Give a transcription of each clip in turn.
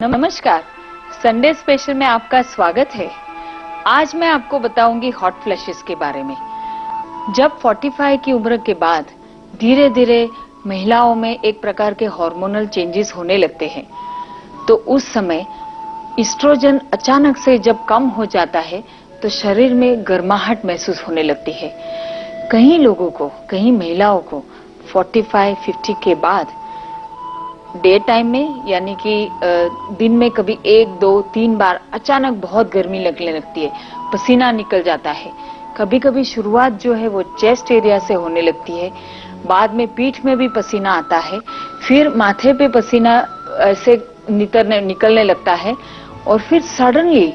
नमस्कार, Sunday special में आपका स्वागत है। आज मैं आपको बताऊंगी हॉट फ्लैशेस के बारे में। जब 45 की उम्र के बाद धीरे धीरे महिलाओं में एक प्रकार के हार्मोनल चेंजेस होने लगते हैं, तो उस समय एस्ट्रोजन अचानक से जब कम हो जाता है तो शरीर में गर्माहट महसूस होने लगती है। कई लोगों को, कई महिलाओं को 45-50 के बाद डे टाइम में, यानी कि दिन में कभी 1, 2, 3 बार अचानक बहुत गर्मी लगने लगती है, पसीना निकल जाता है। कभी कभी शुरुआत जो है वो चेस्ट एरिया से होने लगती है, बाद में पीठ में भी पसीना आता है, फिर माथे पे पसीना ऐसे निकलने लगता है और फिर सडनली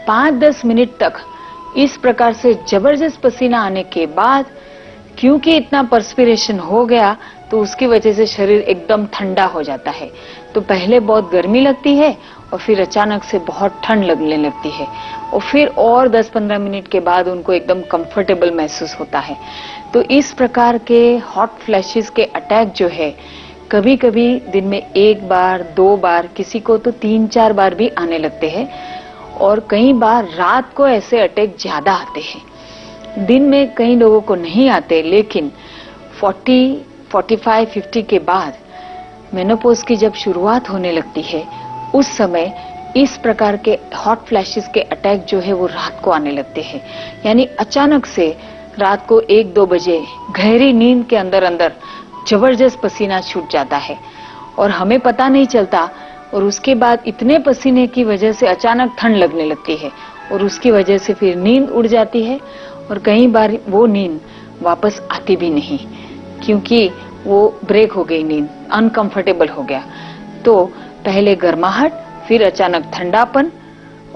5-10 मिनट तक इस प्रकार से जबरदस्त पसीना आने के बाद, क्योंकि इतना पर्सपिरेशन हो गया तो उसकी वजह से शरीर एकदम ठंडा हो जाता है। तो पहले बहुत गर्मी लगती है और फिर अचानक से बहुत ठंड लगने लगती है और फिर और 10-15 मिनट के बाद उनको एकदम कंफर्टेबल महसूस होता है। तो इस प्रकार के हॉट फ्लैशेस के अटैक जो है कभी कभी दिन में 1 बार 2 बार, किसी को तो 3-4 बार भी आने लगते हैं और कई बार रात को ऐसे अटैक ज्यादा आते हैं। दिन में कई लोगों को नहीं आते, लेकिन 45-50 के बाद मेनोपॉज की जब शुरुआत होने लगती है उस समय इस प्रकार के हॉट फ्लैशेस के अटैक जो है वो रात को आने लगते हैं। यानी अचानक से रात को 1-2 बजे गहरी नींद के अंदर अंदर जबरदस्त पसीना छूट जाता है और हमें पता नहीं चलता, और उसके बाद इतने पसीने की वजह से अचानक ठंड लगने लगती है और उसकी वजह से फिर नींद उड़ जाती है और कई बार वो नींद वापस आती भी नहीं, क्योंकि वो ब्रेक हो गई, नींद अनकंफर्टेबल हो गया। तो पहले गर्माहट, फिर अचानक ठंडापन,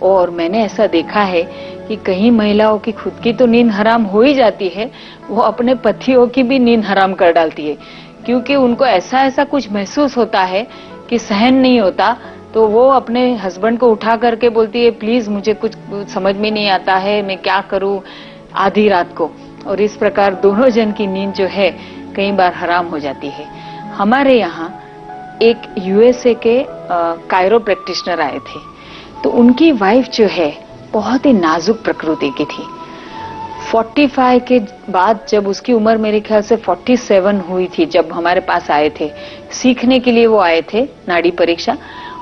और मैंने ऐसा देखा है कि कई महिलाओं की खुद की तो नींद हराम हो ही जाती है, वो अपने पतियों की भी नींद हराम कर डालती है, क्योंकि उनको ऐसा कुछ महसूस होता है कि सहन नहीं होता। तो वो अपने हस्बैंड को उठा करके बोलती है, प्लीज मुझे कुछ समझ में नहीं आता है, मैं क्या करूं, आधी रात को। और इस प्रकार दोनों जन की नींद जो है कई बार हराम हो जाती है। हमारे यहाँ एक यूएसए के कायरो प्रैक्टिशनर आए थे, तो उनकी वाइफ जो है बहुत ही नाजुक प्रकृति की थी। 45 के बाद जब उसकी उम्र मेरे ख्याल से 47 हुई थी, जब हमारे पास आए थे सीखने के लिए, वो आए थे नाड़ी परीक्षा,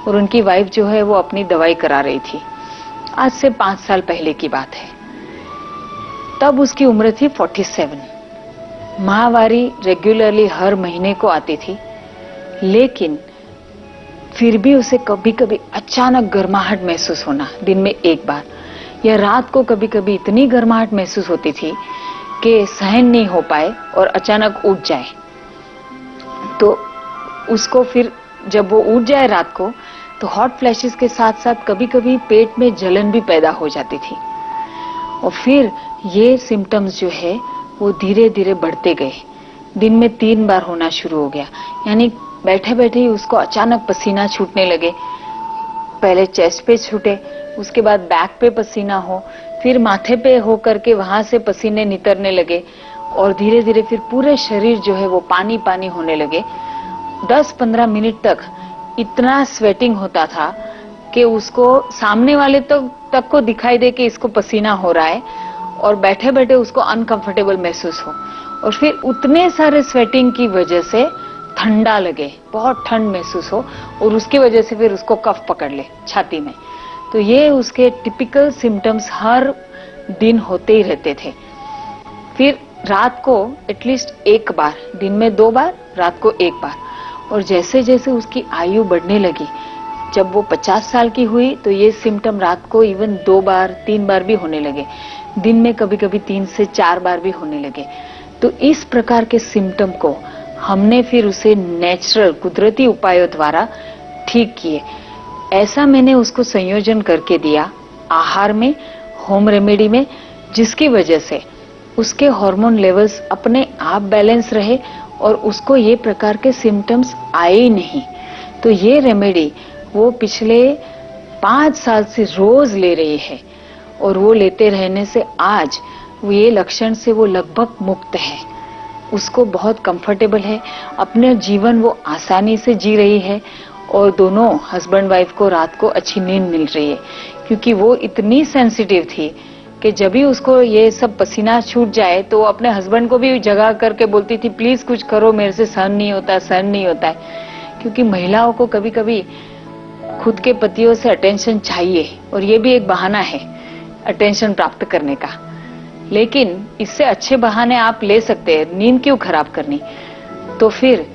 और उनकी वाइफ जो है वो अपनी दवाई करा रही थी। आज से 5 साल पहले की बात है। तब उसकी उम्र थी 47। माहवारी रेगुलरली हर महीने को आती थी, लेकिन फिर भी उसे कभी कभी अचानक गर्माहट महसूस होना, दिन में 1 बार, या रात को कभी कभी इतनी गर्माहट महसूस होती थी कि सहन नहीं हो पाए और अचानक उठ जाए। तो उसको फिर जब वो उठ जाए रात को, तो हॉट फ्लैशेस के साथ साथ कभी कभी पेट में जलन भी पैदा हो जाती थी और फिर ये सिम्टम्स जो है वो धीरे धीरे बढ़ते गए। दिन में 3 बार होना शुरू हो गया, यानी बैठे बैठे ही उसको अचानक पसीना छूटने लगे। पहले चेस्ट पे छूटे, उसके बाद बैक पे पसीना हो, फिर माथे पे हो करके वहां से पसीने नितरने लगे और धीरे धीरे फिर पूरे शरीर जो है वो पानी पानी होने लगे। 10-15 मिनट तक इतना स्वेटिंग होता था कि उसको सामने वाले तक को दिखाई दे कि इसको पसीना हो रहा है और बैठे बैठे उसको अनकंफर्टेबल महसूस हो, और फिर उतने सारे स्वेटिंग की वजह से ठंडा लगे, बहुत ठंड महसूस हो और उसकी वजह से फिर उसको कफ पकड़ ले छाती में। तो ये उसके टिपिकल सिम्टम्स हर दिन होते ही रहते थे। फिर रात को एटलीस्ट 1 बार, दिन में 2 बार, रात को 1 बार। और जैसे जैसे उसकी आयु बढ़ने लगी, जब वो 50 साल की हुई तो ये सिम्टम रात को इवन 2 बार 3 बार भी होने लगे, दिन में कभी कभी 3 से 4 बार भी होने लगे। तो इस प्रकार के सिम्टम को हमने फिर उसे नेचुरल, कुदरती उपायों द्वारा ठीक किए। ऐसा मैंने उसको संयोजन करके दिया आहार में, होम रेमेडी में, जिसकी वजह से उसके हार्मोन लेवल्स अपने आप बैलेंस रहे और उसको ये प्रकार के सिम्टम्स आए ही नहीं। तो ये रेमेडी वो पिछले 5 साल से रोज ले रही है और वो लेते रहने से आज ये लक्षण से वो लगभग मुक्त है। उसको बहुत कंफर्टेबल है, अपने जीवन वो आसानी से जी रही है और दोनों हस्बैंड वाइफ को रात को अच्छी नींद मिल रही है, क्योंकि वो इतनी सेंसिटिव थी कि जब भी उसको ये सब पसीना छूट जाए तो अपने हस्बैंड को भी जगा करके बोलती थी, प्लीज कुछ करो, मेरे से सहन नहीं होता, सहन नहीं होता है। क्योंकि महिलाओं को कभी कभी खुद के पतियों से अटेंशन चाहिए, और ये भी एक बहाना है अटेंशन प्राप्त करने का। लेकिन इससे अच्छे बहाने आप ले सकते हैं, नींद क्यों खराब करनी। तो फिर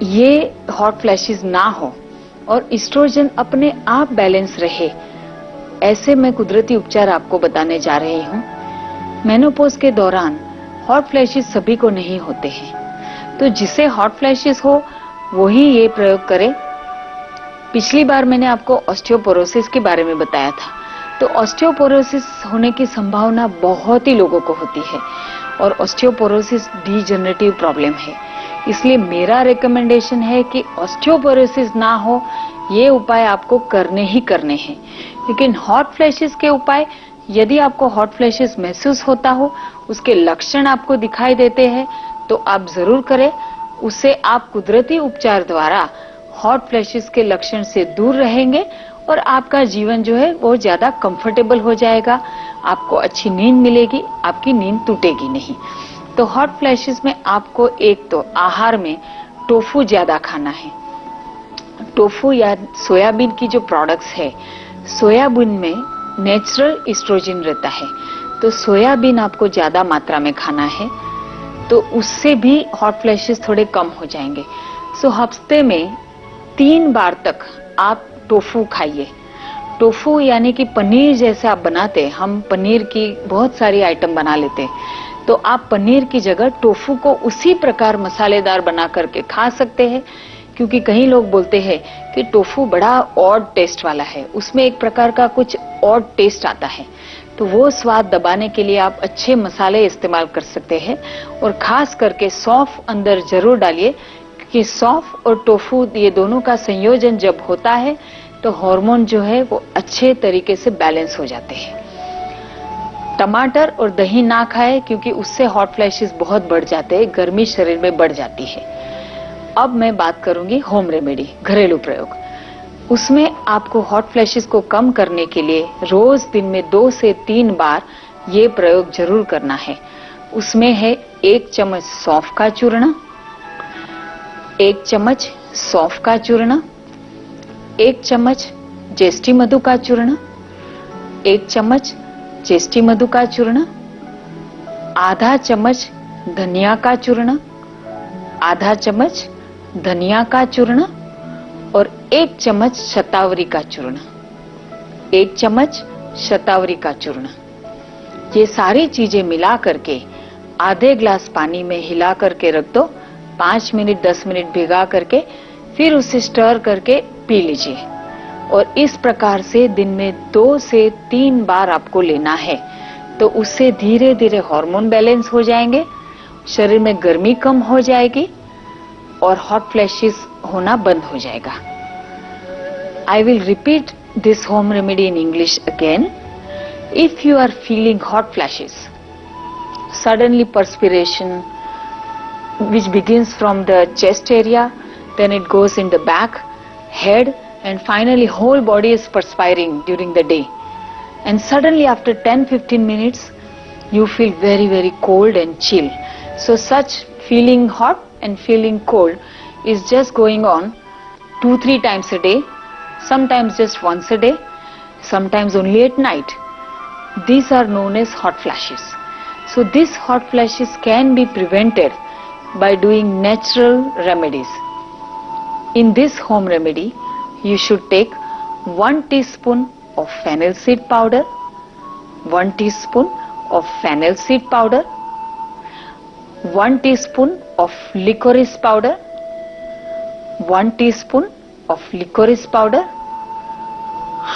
ये हॉट फ्लैशेस ना हो और एस्ट्रोजन अपने आप बैलेंस रहे, ऐसे मैं कुदरती उपचार आपको बताने जा रही हूँ। मेनोपॉज के दौरान हॉट फ्लैशेस सभी को नहीं होते हैं, तो जिसे हॉट फ्लैशेस हो वही ये प्रयोग करे। पिछली बार मैंने आपको ऑस्टियोपोरोसिस के बारे में बताया था, तो ऑस्टियोपोरोसिस होने की संभावना बहुत ही लोगों को होती है, और ऑस्टियोपोरोसिस डीजनरेटिव प्रॉब्लम है। इसलिए मेरा रिकमेंडेशन है कि ऑस्टियोपोरोसिस ना हो, ये उपाय आपको करने ही करने हैं। लेकिन हॉट फ्लैशेस के उपाय, यदि आपको हॉट फ्लैशेस महसूस होता हो, उसके लक्षण आपको दिखाई देते हैं, तो आप जरूर करें। उससे आप कुदरती उपचार द्वारा हॉट फ्लैशेस के लक्षण से दूर रहेंगे और आपका जीवन जो है वो ज्यादा कंफर्टेबल हो जाएगा, आपको अच्छी नींद मिलेगी, आपकी नींद टूटेगी नहीं। तो हॉट फ्लैशेस में आपको एक तो आहार में टोफू ज्यादा खाना है। टोफू या सोयाबीन की जो प्रोडक्ट्स है, सोयाबीन में नेचुरल एस्ट्रोजन रहता है, तो सोयाबीन आपको ज्यादा मात्रा में खाना है, तो उससे भी हॉट फ्लैशेस थोड़े कम हो जाएंगे। सो हफ्ते में 3 बार तक आप टोफू खाइए। टोफू यानी कि पनीर जैसे आप बनाते, हम पनीर की बहुत सारी आइटम बना लेते हैं, तो आप पनीर की जगह टोफू को उसी प्रकार मसालेदार बना करके खा सकते हैं। क्योंकि कई लोग बोलते हैं कि टोफू बड़ा ऑड टेस्ट वाला है, उसमें एक प्रकार का कुछ ऑड टेस्ट आता है, तो वो स्वाद दबाने के लिए आप अच्छे मसाले इस्तेमाल कर सकते हैं। और खास करके सौंफ अंदर जरूर डालिए, क्योंकि सौंफ और टोफू ये दोनों का संयोजन जब होता है तो हार्मोन जो है वो अच्छे तरीके से बैलेंस हो जाते हैं। टमाटर और दही ना खाए, क्योंकि उससे हॉट फ्लैशेस बहुत बढ़ जाते हैं, गर्मी शरीर में बढ़ जाती है। अब मैं बात करूंगी होम रेमेडी, घरेलू प्रयोग। उसमें आपको हॉट फ्लैशेस को कम करने के लिए रोज दिन में 2 से 3 बार ये प्रयोग जरूर करना है। उसमें है 1 चम्मच सौंफ का चूर्ण, 1 चम्मच सौंफ का चूर्ण, 1 चम्मच जेस्टी मधु का चूर्ण, 1 चम्मच जेस्टी मधु का चूर्ण, आधा चम्मच धनिया का चूर्ण, आधा चम्मच धनिया का चूर्ण और 1 चम्मच शतावरी का चूर्ण, 1 चम्मच शतावरी का चूर्ण। ये सारी चीजें मिला करके आधे ग्लास पानी में हिला करके रख दो, 5 मिनट 10 मिनट भिगा करके फिर उसे स्टर करके पी लीजिए। और इस प्रकार से दिन में 2 से 3 बार आपको लेना है, तो उससे धीरे धीरे हार्मोन बैलेंस हो जाएंगे, शरीर में गर्मी कम हो जाएगी और हॉट फ्लैशेस होना बंद हो जाएगा। I will repeat this home remedy in English again. If you are feeling hot flashes, suddenly perspiration which begins from the chest area, then it goes in the back, head, and finally whole body is perspiring during the day. And suddenly after 10-15 minutes, you feel very, very cold and chill. So such feeling hot and feeling cold is just going on 2-3 times a day, sometimes just once a day, sometimes only at night. These are known as hot flashes. So these hot flashes can be prevented by doing natural remedies. In this home remedy, you should take 1 teaspoon of fennel seed powder, 1 teaspoon of fennel seed powder, 1 teaspoon of licorice powder, 1 teaspoon of licorice powder,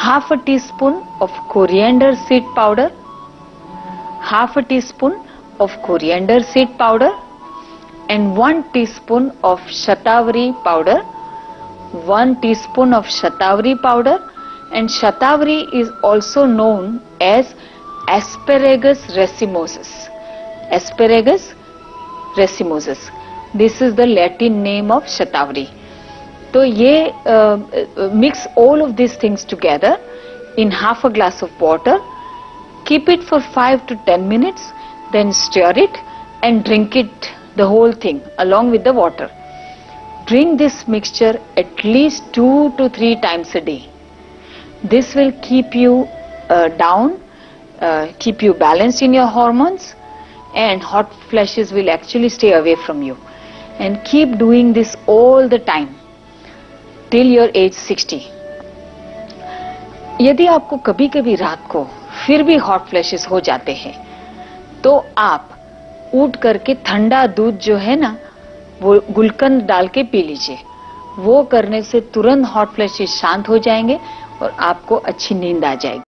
half a teaspoon of coriander seed powder, half a teaspoon of coriander seed powder, and 1 teaspoon of shatavari powder, 1 teaspoon of shatavari powder. And shatavari is also known as Asparagus racemosus. Asparagus racemosus. This is the Latin name of shatavari. तो ये mix all of this things together in half a glass of water, keep it for 5 to 10 minutes, then stir it and drink it, the whole thing along with the water. Drink this mixture at least 2 to 3 times a day. This will keep you down, keep you balanced in your hormones, and hot flashes will actually stay away from you. And keep doing this all the time till your age 60. यदि आपको कभी कभी रात को फिर भी hot flashes हो जाते हैं तो आप उठ करके ठंडा दूध जो है ना वो गुलकंद डाल के पी लीजिए। वो करने से तुरंत हॉट फ्लैशेस शांत हो जाएंगे और आपको अच्छी नींद आ जाएगी।